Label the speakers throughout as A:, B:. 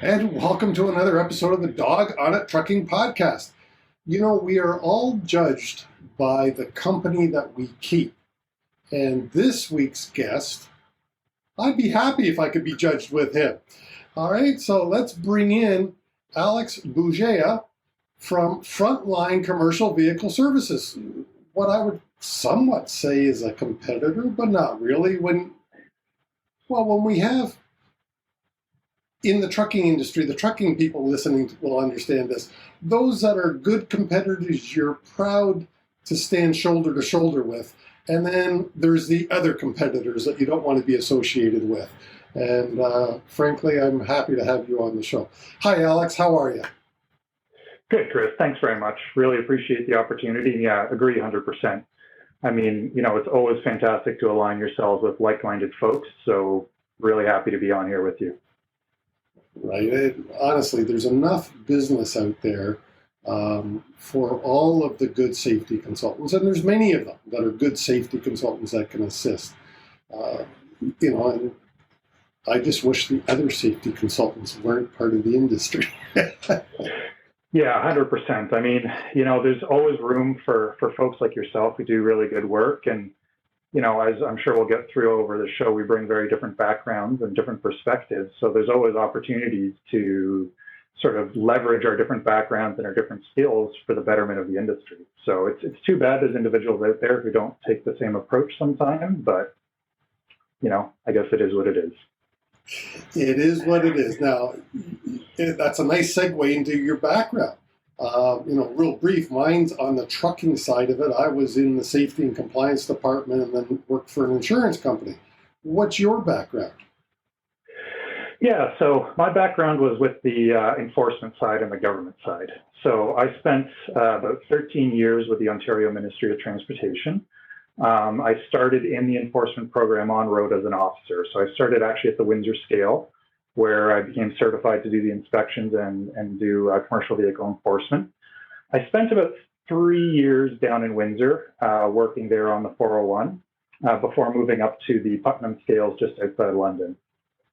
A: And welcome to another episode of the Dog on It Trucking Podcast. You know, we are all judged by the company that we keep. And this week's guest, I'd be happy if I could be judged with him. All right, so let's bring in Alex Bougea from Frontline Commercial Vehicle Services. What I would somewhat say is a competitor, but not really. When we have in the trucking industry, the trucking people listening will understand this. Those that are good competitors, you're proud to stand shoulder to shoulder with. And then there's the other competitors that you don't want to be associated with. And frankly, I'm happy to have you on the show. Hi, Alex. How are you?
B: Good, Chris. Thanks very much. Really appreciate the opportunity. Yeah, agree 100%. I mean, it's always fantastic to align yourselves with like-minded folks. So really happy to be on here with you.
A: Right. Honestly, there's enough business out there for all of the good safety consultants, and there's many of them that are good safety consultants that can assist. And I just wish the other safety consultants weren't part of the industry.
B: Yeah, 100%. I mean, there's always room for folks like yourself who do really good work. And, as I'm sure we'll get through over the show, we bring very different backgrounds and different perspectives. So there's always opportunities to sort of leverage our different backgrounds and our different skills for the betterment of the industry. So it's too bad there's individuals out there who don't take the same approach sometimes, but, I guess it is what it is.
A: It is what it is. Now, that's a nice segue into your background. Real brief, mine's on the trucking side of it. I was in the safety and compliance department and then worked for an insurance company. What's your background?
B: Yeah, so my background was with the enforcement side and the government side. So I spent about 13 years with the Ontario Ministry of Transportation. I started in the enforcement program on road as an officer. So I started actually at the Windsor scale, where I became certified to do the inspections and do commercial vehicle enforcement. I spent about 3 years down in Windsor, working there on the 401, before moving up to the Putnam scales just outside London.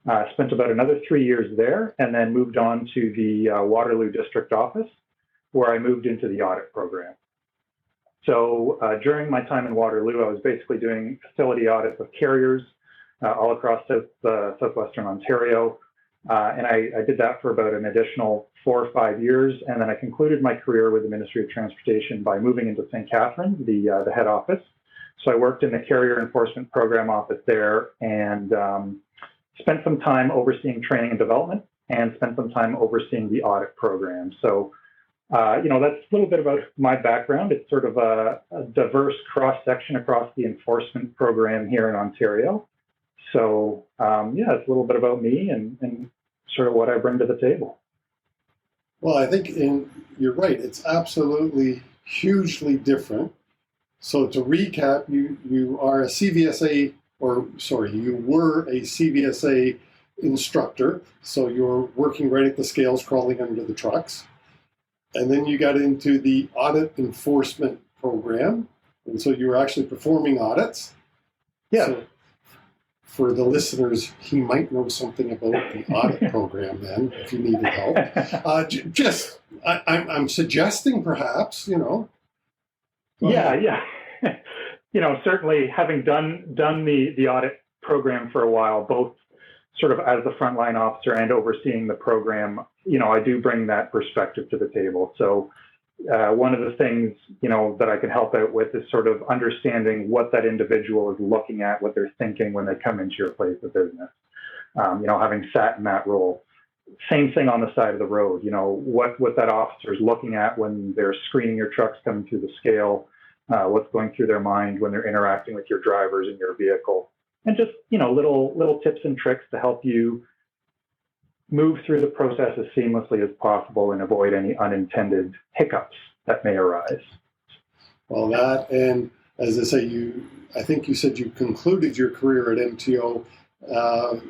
B: I spent about another 3 years there and then moved on to the Waterloo District Office, where I moved into the audit program. So during my time in Waterloo, I was basically doing facility audits of carriers all across southwestern Ontario. And I did that for about an additional 4 or 5 years. And then I concluded my career with the Ministry of Transportation by moving into St. Catharines, the head office. So I worked in the Carrier Enforcement Program office there and spent some time overseeing training and development and spent some time overseeing the audit program. So, that's a little bit about my background. It's sort of a diverse cross-section across the enforcement program here in Ontario. So, it's a little bit about me and sort of what I bring to the table.
A: Well, I think you're right. It's absolutely hugely different. So to recap, you are a CVSA, you were a CVSA instructor. So you're working right at the scales, crawling under the trucks. And then you got into the audit enforcement program. And so you were actually performing audits.
B: Yeah.
A: So for the listeners, he might know something about the audit program then, if you needed help. I'm suggesting perhaps,
B: Yeah. Certainly having done the audit program for a while, both sort of as the frontline officer and overseeing the program, I do bring that perspective to the table. So one of the things, that I can help out with is sort of understanding what that individual is looking at, what they're thinking when they come into your place of business. Having sat in that role. Same thing on the side of the road, what that officer is looking at when they're screening your trucks coming through the scale, what's going through their mind when they're interacting with your drivers in your vehicle. And just, little tips and tricks to help you move through the process as seamlessly as possible and avoid any unintended hiccups that may arise.
A: Well, that, and as I say, I think you said you concluded your career at MTO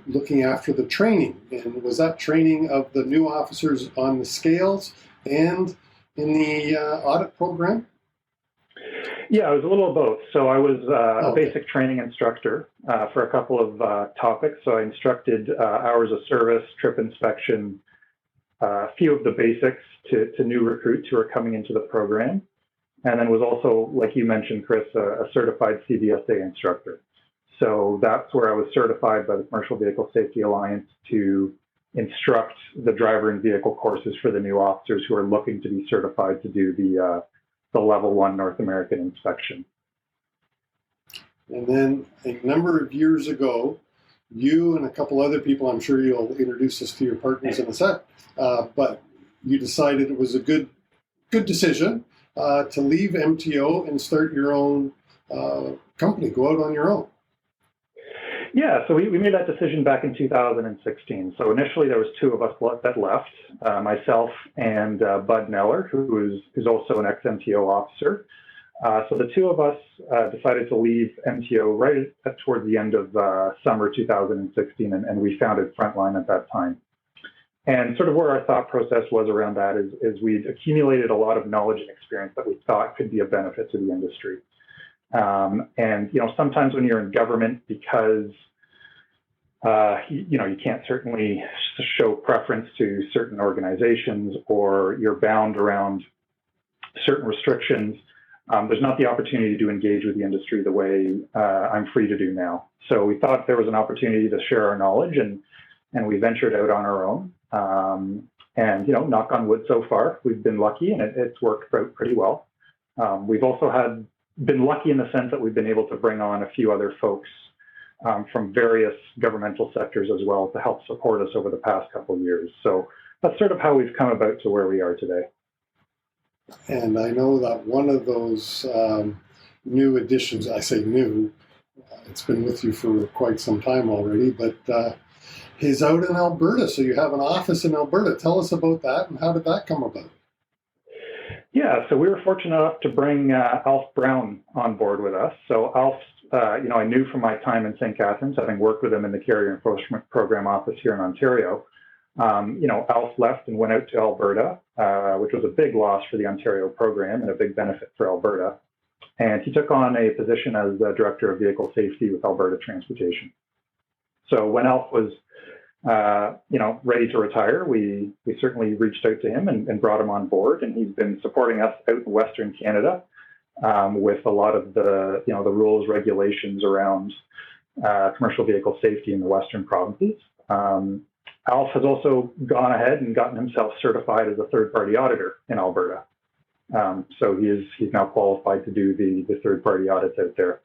A: looking after the training. And was that training of the new officers on the scales and in the audit program?
B: Yeah, it was a little of both. So I was a basic training instructor for a couple of topics. So I instructed hours of service, trip inspection, a few of the basics to new recruits who are coming into the program. And then was also, like you mentioned, Chris, a certified CVSA instructor. So that's where I was certified by the Commercial Vehicle Safety Alliance to instruct the driver and vehicle courses for the new officers who are looking to be certified to do the Level 1 North American inspection.
A: And then a number of years ago, you and a couple other people, I'm sure you'll introduce us to your partners in a sec, but you decided it was a good decision to leave MTO and start your own company, go out on your own.
B: Yeah, so we made that decision back in 2016. So initially there was two of us that left, myself and Bud Neller, who's also an ex-MTO officer. So the two of us decided to leave MTO right towards the end of summer 2016, and we founded Frontline at that time. And sort of where our thought process was around that is we'd accumulated a lot of knowledge and experience that we thought could be a benefit to the industry. And, sometimes when you're in government, because, you can't certainly show preference to certain organizations or you're bound around certain restrictions, there's not the opportunity to engage with the industry the way I'm free to do now. So we thought there was an opportunity to share our knowledge, and we ventured out on our own. And, knock on wood, so far, we've been lucky, and it's worked out pretty well. We've also been lucky in the sense that we've been able to bring on a few other folks from various governmental sectors as well to help support us over the past couple of years. So that's sort of how we've come about to where we are today.
A: And I know that one of those new additions, I say new, it's been with you for quite some time already, but is out in Alberta. So you have an office in Alberta. Tell us about that, and how did that come about?
B: Yeah, so we were fortunate enough to bring Alf Brown on board with us. So Alf, I knew from my time in St. Catharines, having worked with him in the Carrier Enforcement Program office here in Ontario. Alf left and went out to Alberta, which was a big loss for the Ontario program and a big benefit for Alberta. And he took on a position as the Director of Vehicle Safety with Alberta Transportation. So when Alf was ready to retire, we certainly reached out to him and brought him on board, and he's been supporting us out in Western Canada with a lot of the rules, regulations around commercial vehicle safety in the Western provinces. Alf has also gone ahead and gotten himself certified as a third-party auditor in Alberta. So he's now qualified to do the third-party audits out there.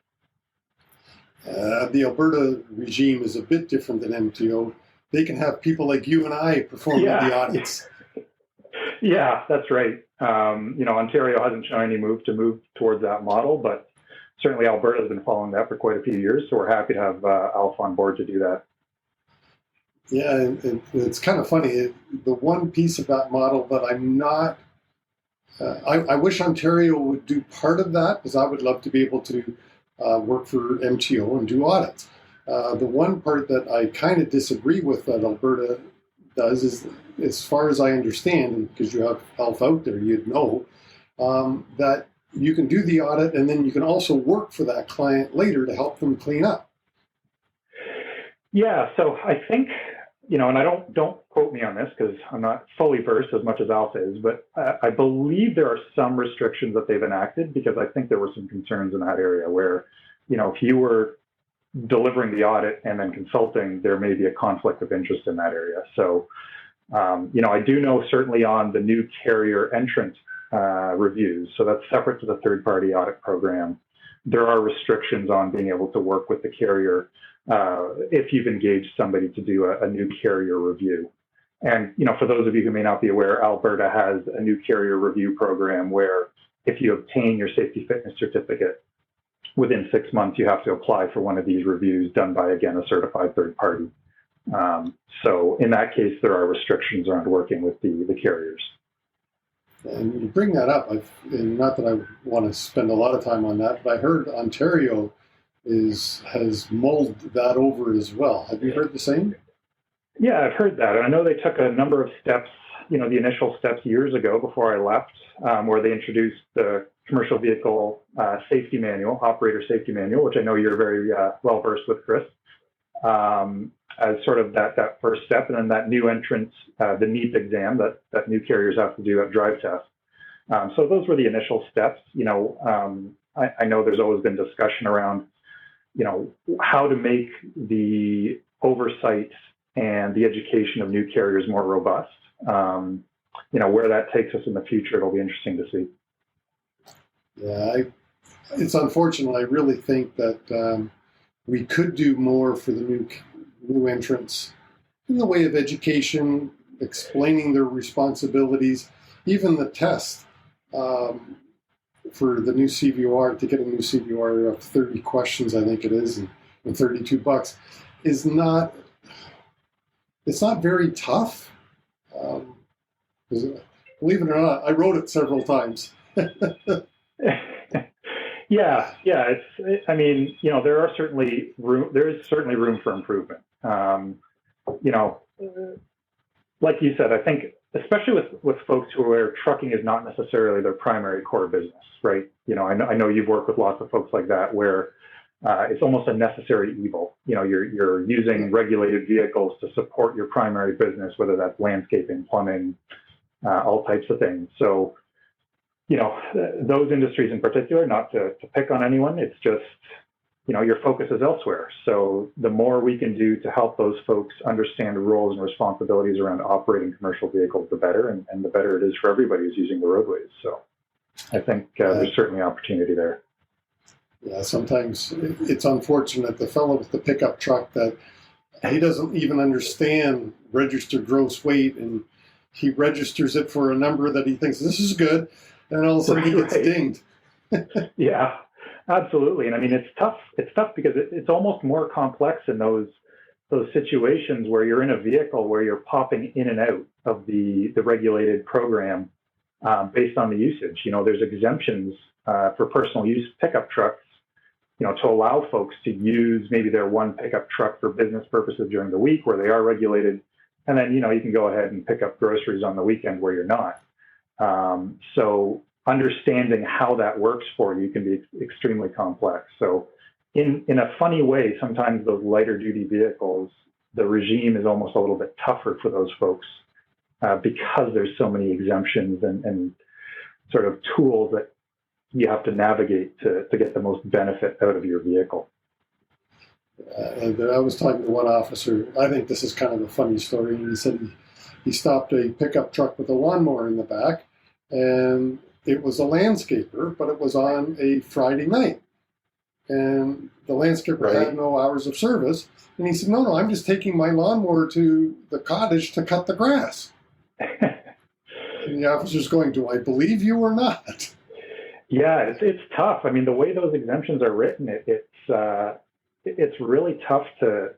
A: The Alberta regime is a bit different than MTO. They can have people like you and I performing the audits.
B: Yeah, that's right. Ontario hasn't shown any move towards that model, but certainly Alberta has been following that for quite a few years. So we're happy to have Alf on board to do that.
A: Yeah, and it's kind of funny. The one piece of that model that I'm not, I wish Ontario would do part of that, because I would love to be able to work for MTO and do audits. The one part that I kind of disagree with that Alberta does is, as far as I understand, and because you have Alf out there, you'd know, that you can do the audit and then you can also work for that client later to help them clean up.
B: Yeah, so I think, and I don't quote me on this because I'm not fully versed as much as Alf is, but I believe there are some restrictions that they've enacted, because I think there were some concerns in that area where, if you were delivering the audit and then consulting, there may be a conflict of interest in that area. So, I do know certainly on the new carrier entrant reviews, so that's separate to the third-party audit program, there are restrictions on being able to work with the carrier if you've engaged somebody to do a new carrier review. And, for those of you who may not be aware, Alberta has a new carrier review program where if you obtain your safety fitness certificate, within 6 months, you have to apply for one of these reviews done by, again, a certified third party. So in that case, there are restrictions around working with the carriers.
A: And you bring that up, and not that I want to spend a lot of time on that, but I heard Ontario has mulled that over as well. Have you heard the same?
B: Yeah, I've heard that. And I know they took a number of steps, the initial steps years ago before I left, where they introduced the commercial vehicle safety manual, operator safety manual, which I know you're very well versed with, Chris. as sort of that first step, and then that new entrance, the NEAP exam that new carriers have to do at drive test. So those were the initial steps. I know there's always been discussion around, how to make the oversight and the education of new carriers more robust. Where that takes us in the future, it'll be interesting to see.
A: Yeah, it's unfortunate. I really think that we could do more for the new entrants in the way of education, explaining their responsibilities, even the test for the new CVOR, to get a new CVOR of 30 questions, I think it is, and $32 is not. It's not very tough. Believe it or not, I wrote it several times.
B: Yeah. There is certainly room for improvement. Like you said, I think especially with folks who are trucking is not necessarily their primary core business, right? I know you've worked with lots of folks like that where it's almost a necessary evil. You're using regulated vehicles to support your primary business, whether that's landscaping, plumbing, all types of things. So, those industries in particular, not to pick on anyone, it's just, your focus is elsewhere. So the more we can do to help those folks understand the roles and responsibilities around operating commercial vehicles, the better, and the better it is for everybody who's using the roadways. So I think there's certainly opportunity there.
A: Yeah, sometimes it's unfortunate. The fellow with the pickup truck, that he doesn't even understand registered gross weight, and he registers it for a number that he thinks this is good, and all of a sudden he gets dinged.
B: Yeah, absolutely. And I mean, it's tough. It's tough because it's almost more complex in those situations where you're in a vehicle where you're popping in and out of the regulated program based on the usage. There's exemptions for personal use pickup trucks, to allow folks to use maybe their one pickup truck for business purposes during the week where they are regulated. And then, you can go ahead and pick up groceries on the weekend where you're not. So understanding how that works for you can be extremely complex. So in a funny way, sometimes those lighter duty vehicles, the regime is almost a little bit tougher for those folks because there's so many exemptions and sort of tools that you have to navigate to get the most benefit out of your vehicle.
A: I was talking to one officer. I think this is kind of a funny story. And he said he stopped a pickup truck with a lawnmower in the back, and it was a landscaper, but it was on a Friday night. And the landscaper had no hours of service. And he said, no, I'm just taking my lawnmower to the cottage to cut the grass. And the officer's going, do I believe you or not?
B: Yeah, it's tough. I mean, the way those exemptions are written, it's really tough to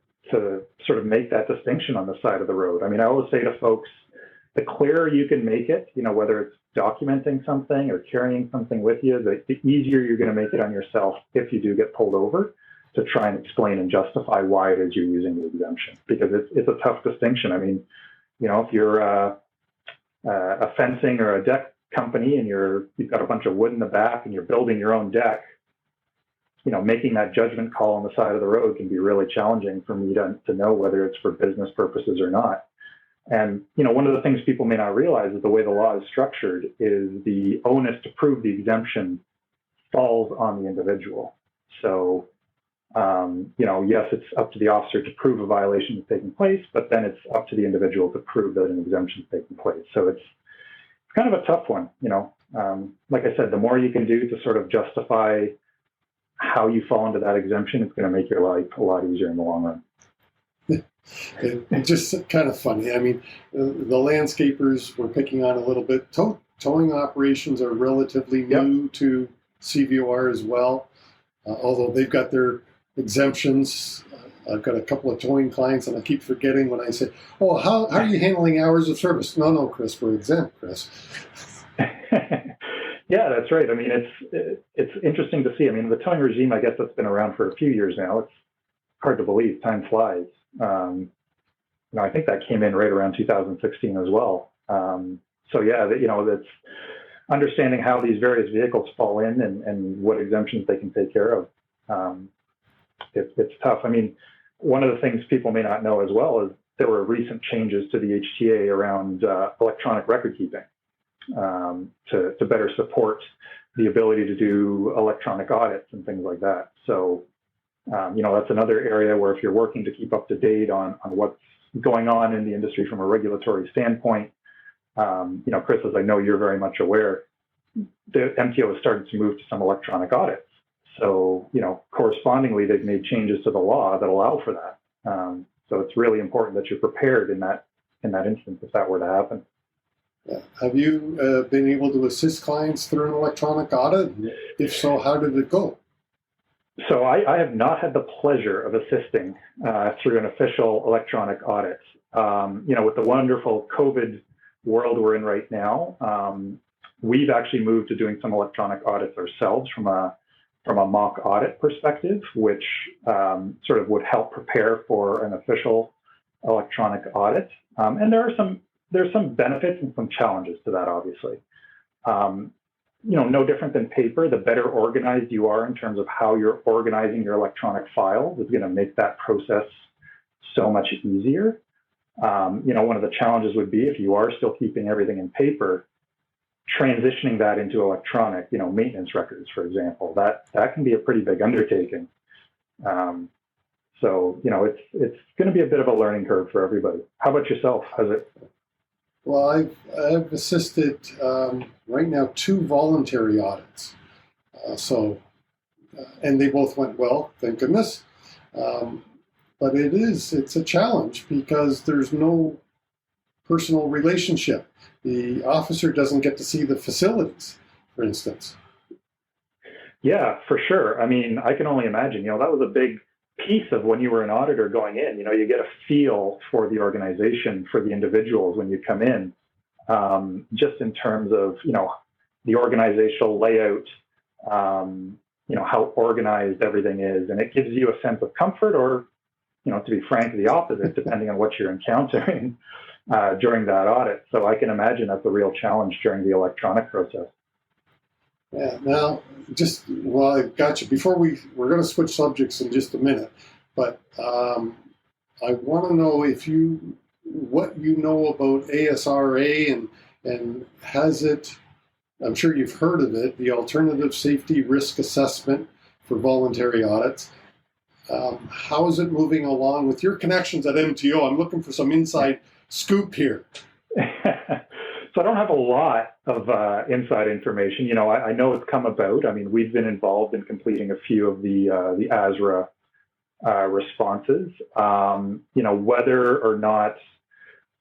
B: sort of make that distinction on the side of the road. I mean, I always say to folks, the clearer you can make it, whether it's documenting something or carrying something with you, the easier you're going to make it on yourself if you do get pulled over, to try and explain and justify why it is you're using the exemption, because it's a tough distinction. I mean, if you're a fencing or a deck company and you've got a bunch of wood in the back and you're building your own deck, making that judgment call on the side of the road can be really challenging for me to know whether it's for business purposes or not. And, one of the things people may not realize is the way the law is structured is the onus to prove the exemption falls on the individual. So, yes, it's up to the officer to prove a violation is taking place, but then it's up to the individual to prove that an exemption is taking place. So it's kind of a tough one, like I said, the more you can do to sort of justify how you fall into that exemption, it's going to make your life a lot easier in the long run.
A: It's just kind of funny. I mean, the landscapers were picking on a little bit. Towing operations are relatively new to CVOR as well, although they've got their exemptions. I've got a couple of towing clients, and I keep forgetting when I say, oh, how are you handling hours of service? No, Chris, we're exempt, Chris.
B: Yeah, that's right. I mean, it's interesting to see. I mean, the towing regime, I guess that's been around for a few years now. It's hard to believe. Time flies. I think that came in right around 2016 as well. So yeah, that's understanding how these various vehicles fall in and what exemptions they can take care of. It's tough. I mean, one of the things people may not know as well is there were recent changes to the HTA around electronic record keeping to better support the ability to do electronic audits and things like that. So, that's another area where if you're working to keep up to date on what's going on in the industry from a regulatory standpoint, Chris, as I know you're very much aware, the MTO has started to move to some electronic audits. So, correspondingly, they've made changes to the law that allow for that. So it's really important that you're prepared in that instance if that were to happen.
A: Yeah. Have you been able to assist clients through an electronic audit? If so, how did it go?
B: So I have not had the pleasure of assisting through an official electronic audit. With the wonderful COVID world we're in right now, we've actually moved to doing some electronic audits ourselves from a mock audit perspective, which sort of would help prepare for an official electronic audit. And there's some benefits and some challenges to that, obviously. No different than paper, the better organized you are in terms of how you're organizing your electronic files is going to make that process so much easier. One of the challenges would be if you are still keeping everything in paper, transitioning that into electronic, maintenance records, for example, that can be a pretty big undertaking. So, it's going to be a bit of a learning curve for everybody. How about yourself? How's it?
A: Well, I've assisted right now 2 voluntary audits. And they both went well, thank goodness. But it's a challenge because there's no personal relationship. The officer doesn't get to see the facilities, for instance.
B: Yeah, for sure. I mean, I can only imagine, that was a big piece of when you were an auditor going in. You get a feel for the organization, for the individuals when you come in, just in terms of, the organizational layout, how organized everything is. And it gives you a sense of comfort or, to be frank, the opposite, depending on what you're encountering during that audit. So I can imagine that's a real challenge during the electronic process.
A: Yeah. Now, I got you. Before we're going to switch subjects in just a minute, but I want to know what you know about ASRA and has it. I'm sure you've heard of it, the Alternative Safety Risk Assessment for voluntary audits. How is it moving along with your connections at MTO? I'm looking for some inside scoop here.
B: So I don't have a lot of inside information. I know it's come about. I mean, we've been involved in completing a few of the ASRA responses. Whether or not,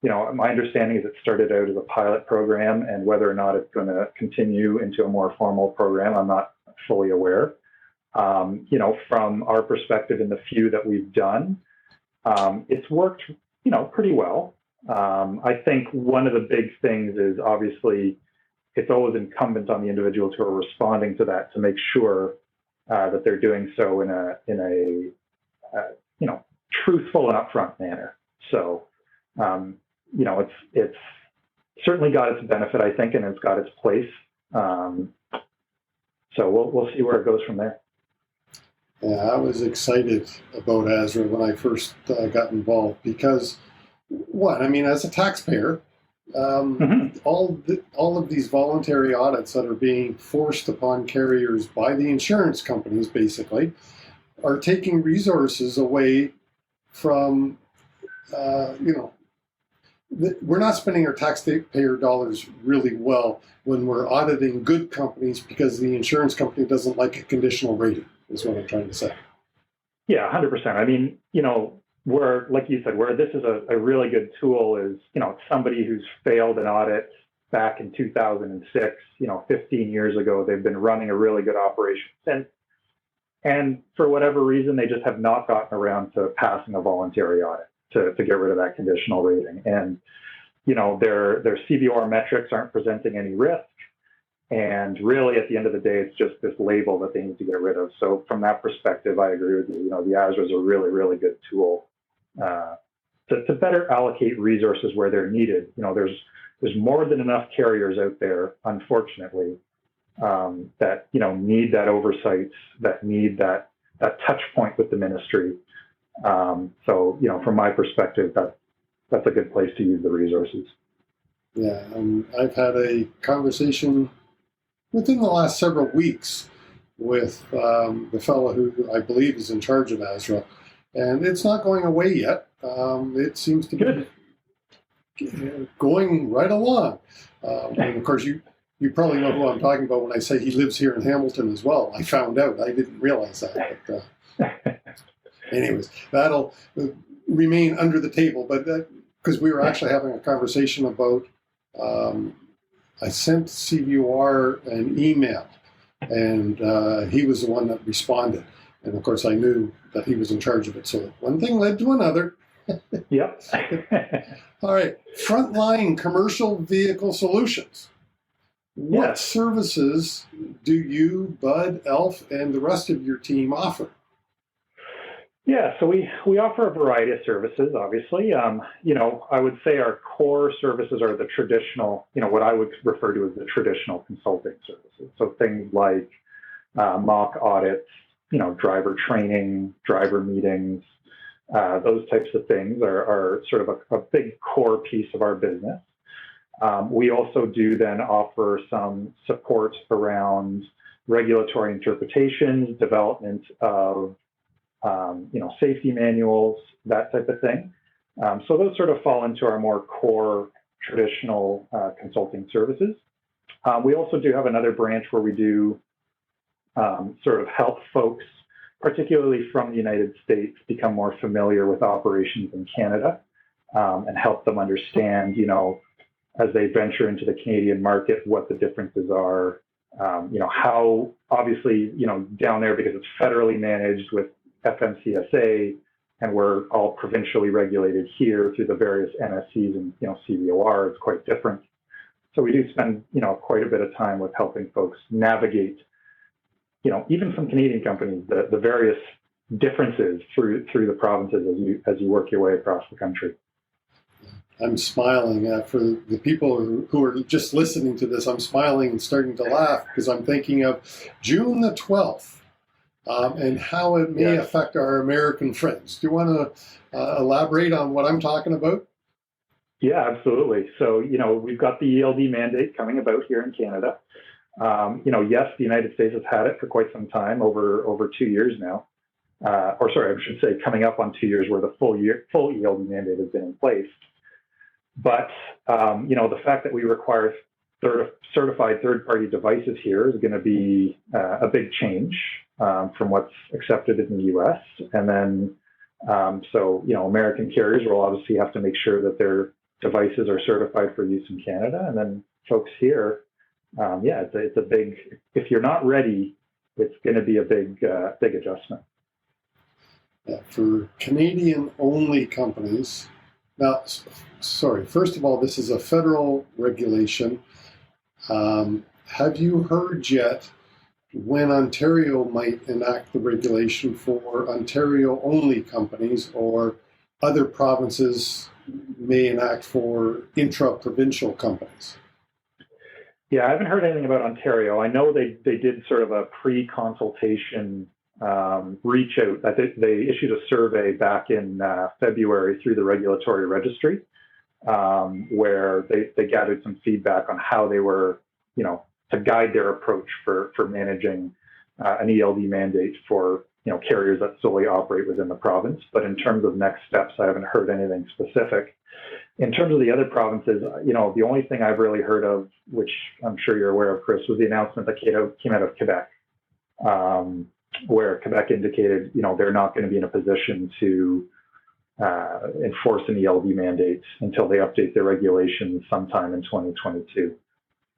B: my understanding is it started out as a pilot program, and whether or not it's going to continue into a more formal program, I'm not fully aware. From our perspective in the few that we've done, it's worked, pretty well. I think one of the big things is obviously it's always incumbent on the individuals who are responding to that to make sure that they're doing so in a truthful and upfront manner. So, it's certainly got its benefit, I think, and it's got its place. So we'll see where it goes from there.
A: Yeah, I was excited about ASRA when I first got involved because, as a taxpayer, all of these voluntary audits that are being forced upon carriers by the insurance companies, basically, are taking resources away from, we're not spending our taxpayer dollars really well when we're auditing good companies because the insurance company doesn't like a conditional rating, is what I'm trying to say.
B: Yeah, 100%. I mean, where, like you said, where this is a really good tool is, somebody who's failed an audit back in 2006, 15 years ago, they've been running a really good operation since. And for whatever reason, they just have not gotten around to passing a voluntary audit to get rid of that conditional rating. And, their CBOR metrics aren't presenting any risk. And really, at the end of the day, it's just this label that they need to get rid of. So from that perspective, I agree with you. The ASRA is a really, really good tool to better allocate resources where they're needed. There's more than enough carriers out there, unfortunately, that need that oversight, that need that touch point with the ministry. So, from my perspective, that's a good place to use the resources.
A: Yeah, and I've had a conversation within the last several weeks with the fellow who I believe is in charge of ASRA, and it's not going away yet. It seems to be going right along. And of course, you probably know who I'm talking about when I say he lives here in Hamilton as well. I found out. I didn't realize that. But, anyways, that'll remain under the table. But because we were actually having a conversation about, I sent CVUR an email, and he was the one that responded. And of course, I knew that he was in charge of it. So one thing led to another.
B: Yep.
A: All right. Frontline Commercial Vehicle Solutions. What services do you, Bud, Elf, and the rest of your team offer?
B: Yeah, so we offer a variety of services, obviously. I would say our core services are the traditional, what I would refer to as the traditional consulting services. So things like mock audits, driver training, driver meetings, those types of things are sort of a big core piece of our business. We also do then offer some support around regulatory interpretations, development of safety manuals, that type of thing. So those sort of fall into our more core traditional consulting services. We also do have another branch where we do sort of help folks, particularly from the United States, become more familiar with operations in Canada and help them understand, as they venture into the Canadian market, what the differences are, how obviously, down there, because it's federally managed with FMCSA, and we're all provincially regulated here through the various NSCs and CVOR. It's quite different. So we do spend quite a bit of time with helping folks navigate, even some Canadian companies, the various differences through the provinces as you work your way across the country.
A: I'm smiling for the people who are just listening to this. I'm smiling and starting to laugh because I'm thinking of June the 12th. And how it may affect our American friends. Do you want to elaborate on what I'm talking about?
B: Yeah, absolutely. So, we've got the ELD mandate coming about here in Canada. Yes, the United States has had it for quite some time, over 2 years now. I should say coming up on 2 years where the full ELD mandate has been in place. But, the fact that we require certified third-party devices here is going to be a big change from what's accepted in the U.S. And then, American carriers will obviously have to make sure that their devices are certified for use in Canada. And then folks here, it's a big, if you're not ready, it's going to be a big adjustment.
A: For Canadian-only companies, now, first of all, this is a federal regulation. Have you heard yet when Ontario might enact the regulation for Ontario-only companies, or other provinces may enact for intra-provincial companies?
B: Yeah, I haven't heard anything about Ontario. I know they did sort of a pre-consultation reach out. I think they issued a survey back in February through the regulatory registry, where they gathered some feedback on how they were, to guide their approach for managing an ELD mandate for carriers that solely operate within the province. But in terms of next steps, I haven't heard anything specific. In terms of the other provinces, the only thing I've really heard of, which I'm sure you're aware of, Chris, was the announcement that came out of Quebec, where Quebec indicated they're not going to be in a position to enforce an ELD mandate until they update their regulations sometime in 2022.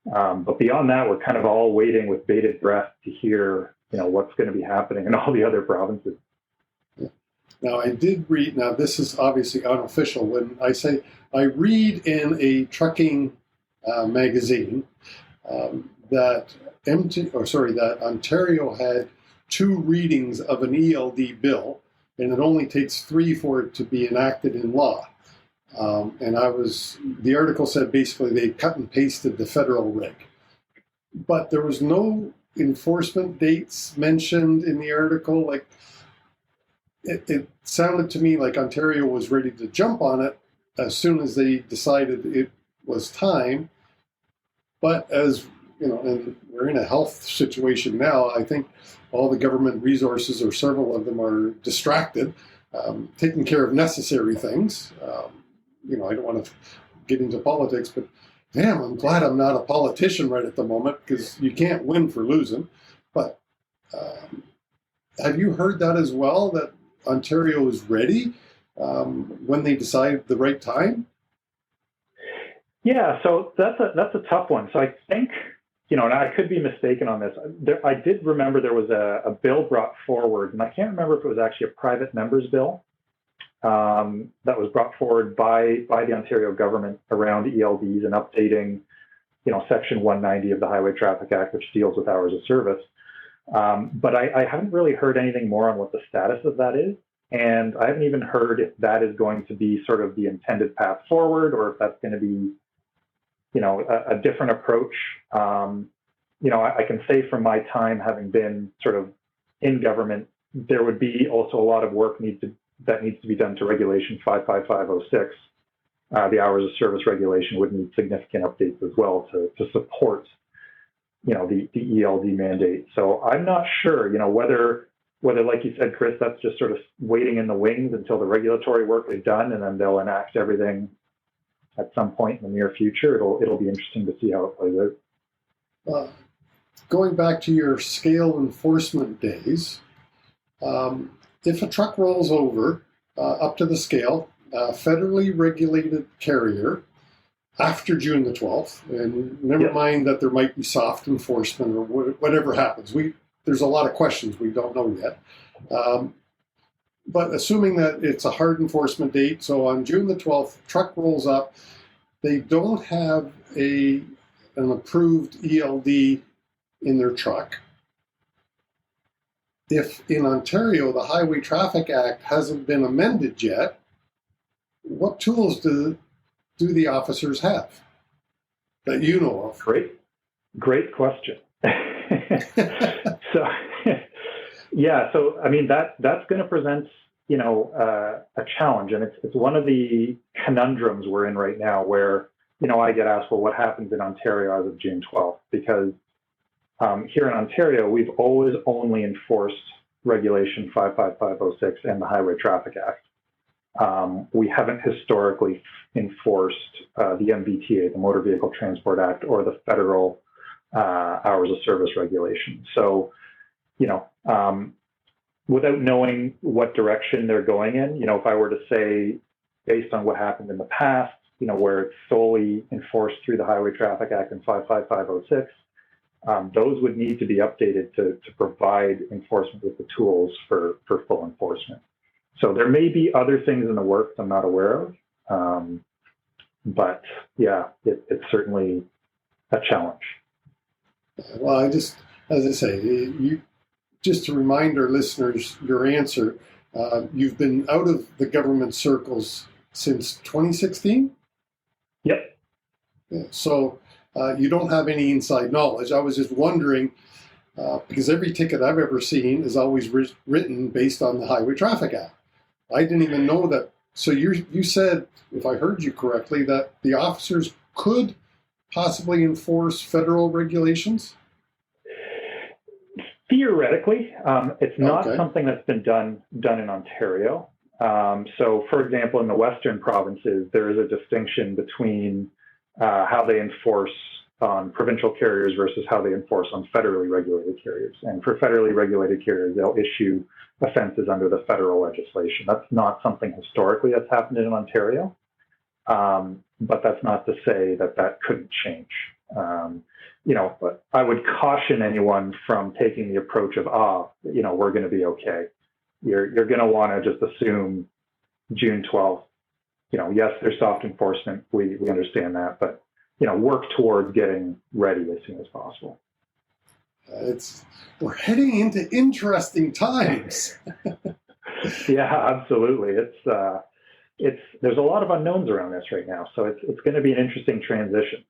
B: But beyond that, we're kind of all waiting with bated breath to hear, what's going to be happening in all the other provinces.
A: Now, I did read, now this is obviously unofficial, when I say I read in a trucking magazine that Ontario had 2 readings of an ELD bill, and it only takes 3 for it to be enacted in law. And the article said basically they cut and pasted the federal reg. But there was no enforcement dates mentioned in the article. Like, it sounded to me like Ontario was ready to jump on it as soon as they decided it was time. But as you know, and we're in a health situation now, I think all the government resources, or several of them, are distracted, taking care of necessary things. I don't want to get into politics, but damn, I'm glad I'm not a politician right at the moment, because you can't win for losing. But have you heard that as well, that Ontario is ready when they decide the right time?
B: Yeah, so that's a tough one. So I think, and I could be mistaken on this. I did remember there was a bill brought forward, and I can't remember if it was actually a private member's bill that was brought forward by the Ontario government around ELDs and updating, Section 190 of the Highway Traffic Act, which deals with hours of service. But I haven't really heard anything more on what the status of that is. And I haven't even heard if that is going to be sort of the intended path forward, or if that's going to be, a different approach. I can say from my time having been sort of in government, there would be also a lot of work that needs to be done to Regulation 55506. The hours of service regulation would need significant updates as well to support, the ELD mandate. So I'm not sure, whether, like you said, Chris, that's just sort of waiting in the wings until the regulatory work is done, and then they'll enact everything at some point in the near future. It'll be interesting to see how it plays out.
A: Going back to your scale enforcement days, if a truck rolls over up to the scale, federally regulated carrier, after June the 12th, and never mind that there might be soft enforcement or whatever happens. There's a lot of questions we don't know yet. But assuming that it's a hard enforcement date, so on June the 12th, truck rolls up, they don't have an approved ELD in their truck. If in Ontario the Highway Traffic Act hasn't been amended yet, what tools do the officers have that you know of?
B: Great question. So, yeah, so I mean that's going to present a challenge, and it's one of the conundrums we're in right now, where I get asked, well, what happens in Ontario as of June 12th? Because here in Ontario, we've always only enforced Regulation 55506 and the Highway Traffic Act. We haven't historically enforced the MVTA, the Motor Vehicle Transport Act, or the federal hours of service regulation. So, without knowing what direction they're going in, if I were to say, based on what happened in the past, where it's solely enforced through the Highway Traffic Act and 55506, those would need to be updated to provide enforcement with the tools for full enforcement. So there may be other things in the works I'm not aware of, but yeah, it's certainly a challenge.
A: Well, as I say, just to remind our listeners your answer, you've been out of the government circles since 2016?
B: Yep.
A: Yeah, so you don't have any inside knowledge. I was just wondering, because every ticket I've ever seen is always written based on the Highway Traffic Act. I didn't even know that. So you said, if I heard you correctly, that the officers could possibly enforce federal regulations?
B: Theoretically, it's not something that's been done in Ontario. So, for example, in the Western provinces, there is a distinction between how they enforce on provincial carriers versus how they enforce on federally regulated carriers. And for federally regulated carriers, they'll issue offenses under the federal legislation. That's not something historically that's happened in Ontario, but that's not to say that couldn't change. But I would caution anyone from taking the approach of, we're going to be okay. You're going to want to just assume June 12th, yes, there's soft enforcement. We understand that, but, work towards getting ready as soon as possible.
A: We're heading into interesting times.
B: Yeah, absolutely. There's a lot of unknowns around this right now, so it's going to be an interesting transition.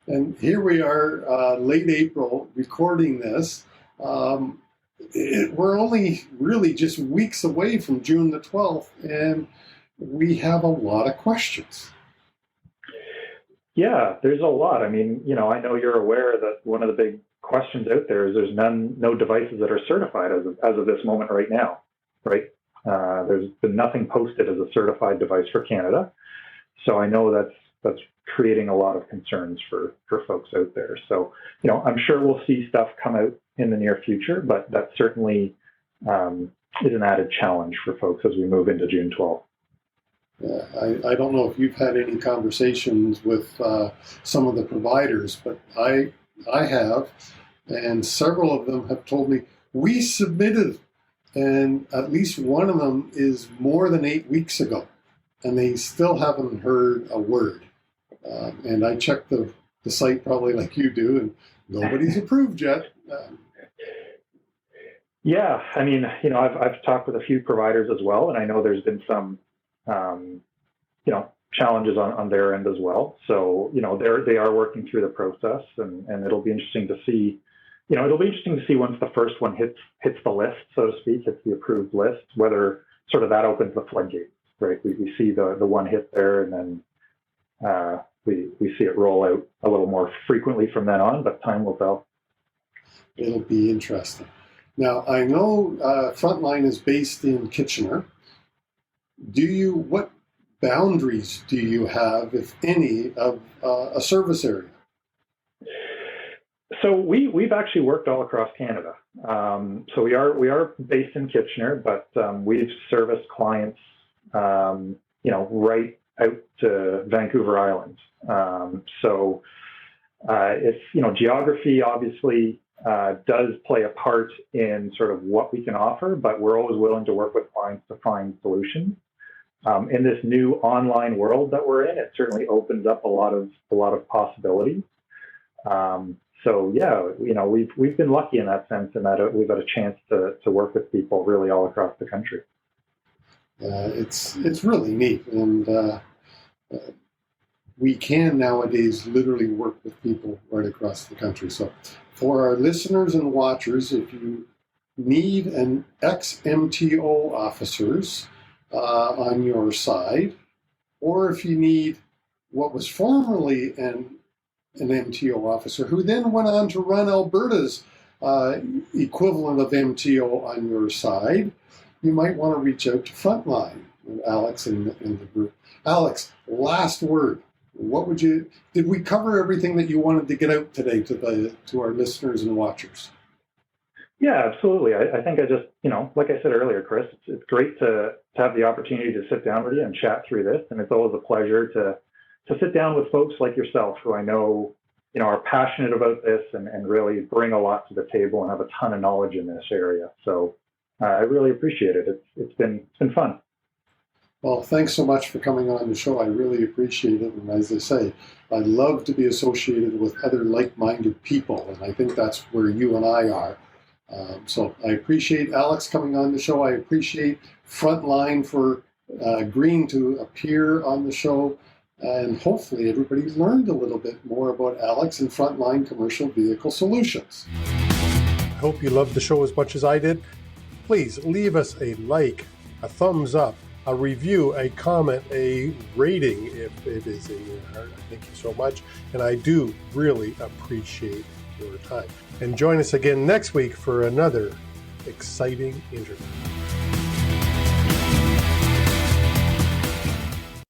A: And here we are, late April, recording this. we're only really just weeks away from June the 12th, and we have a lot of questions.
B: Yeah, there's a lot. I mean, I know you're aware that one of the big questions out there is there's no devices that are certified as of this moment right now, right? There's been nothing posted as a certified device for Canada. So I know that's creating a lot of concerns for folks out there. So, I'm sure we'll see stuff come out in the near future, but that certainly is an added challenge for folks as we move into June 12th.
A: I don't know if you've had any conversations with some of the providers, but I have, and several of them have told me, we submitted, and at least one of them is more than 8 weeks ago, and they still haven't heard a word. And I checked the site probably like you do, and nobody's approved yet.
B: Yeah, I mean, I've talked with a few providers as well, and I know there's been some, challenges on their end as well. So, they are working through the process, and it'll be interesting to see. It'll be interesting to see once the first one hits the list, so to speak, hits the approved list, whether sort of that opens the floodgates, right? We see the one hit there, and then we see it roll out a little more frequently from then on, but time will tell.
A: It'll be interesting. Now, I know Frontline is based in Kitchener. What boundaries do you have, if any, of a service area?
B: So we've actually worked all across Canada. So we are based in Kitchener, but we've serviced clients, right out to Vancouver Island. So if geography obviously does play a part in sort of what we can offer, but we're always willing to work with clients to find solutions. In this new online world that we're in, it certainly opens up a lot of possibilities. So yeah, we've been lucky in that sense, in that we've had a chance to work with people really all across the country.
A: It's really neat, and we can nowadays literally work with people right across the country. So for our listeners and watchers, if you need an ex-MTO officers on your side, or if you need what was formerly an MTO officer who then went on to run Alberta's equivalent of MTO on your side, you might want to reach out to Frontline, Alex and the group. Alex, last word. Did we cover everything that you wanted to get out today to our listeners and watchers? Yeah,
B: absolutely. I think I just, like I said earlier, Chris, it's great to have the opportunity to sit down with you and chat through this. And it's always a pleasure to sit down with folks like yourself, who I know, are passionate about this and really bring a lot to the table and have a ton of knowledge in this area. So I really appreciate it. It's been fun.
A: Well, thanks so much for coming on the show. I really appreciate it. And as I say, I love to be associated with other like-minded people. And I think that's where you and I are. So I appreciate Alex coming on the show. I appreciate Frontline for agreeing to appear on the show. And hopefully everybody learned a little bit more about Alex and Frontline Commercial Vehicle Solutions. I hope you loved the show as much as I did. Please leave us a like, a thumbs up, a review, a comment, a rating if it is in your heart. Thank you so much. And I do really appreciate your time. And join us again next week for another exciting interview.